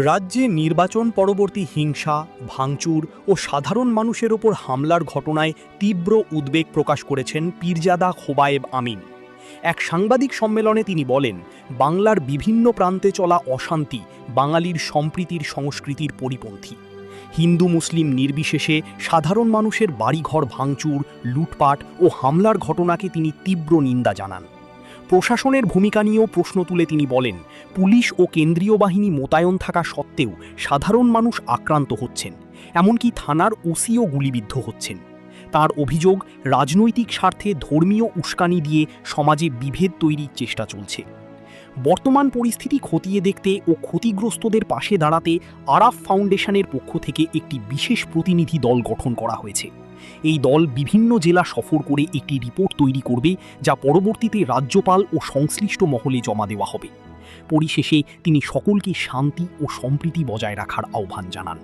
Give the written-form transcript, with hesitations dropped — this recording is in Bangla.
রাজ্যে নির্বাচন পরবর্তী হিংসা, ভাঙচুর ও সাধারণ মানুষের ওপর হামলার ঘটনায় তীব্র উদ্বেগ প্রকাশ করেছেন পীরজাদা খোবায়েব আমিন। এক সাংবাদিক সম্মেলনে তিনি বলেন, বাংলার বিভিন্ন প্রান্তে চলা অশান্তি বাঙালির সম্প্রীতির সংস্কৃতির পরিপন্থী। হিন্দু মুসলিম নির্বিশেষে সাধারণ মানুষের বাড়িঘর ভাঙচুর, লুটপাট ও হামলার ঘটনাকে তিনি তীব্র নিন্দা জানান। প্রশাসনের ভূমিকা নিয়েও প্রশ্ন তুলে তিনি বলেন, পুলিশ ও কেন্দ্রীয় বাহিনী মোতায়েন থাকা সত্ত্বেও সাধারণ মানুষ আক্রান্ত হচ্ছেন, এমনকি থানার ওসিও গুলিবিদ্ধ হচ্ছেন। তার অভিযোগ, রাজনৈতিক স্বার্থে ধর্মীয় উস্কানি দিয়ে সমাজে বিভেদ তৈরির চেষ্টা চলছে। বর্তমান পরিস্থিতি খতিয়ে দেখতে ও ক্ষতিগ্রস্তদের পাশে দাঁড়াতে আরাফ ফাউন্ডেশনের পক্ষ থেকে একটি বিশেষ প্রতিনিধি দল গঠন করা হয়েছে। এই দল বিভিন্ন জেলা সফর করে একটি রিপোর্ট তৈরি করবে, যা পরবর্তীতে রাজ্যপাল ও সংশ্লিষ্ট মহলে জমা দেওয়া হবে। পরিশেষে তিনি সকলকে শান্তি ও সম্প্রীতি বজায় রাখার আহ্বান জানান।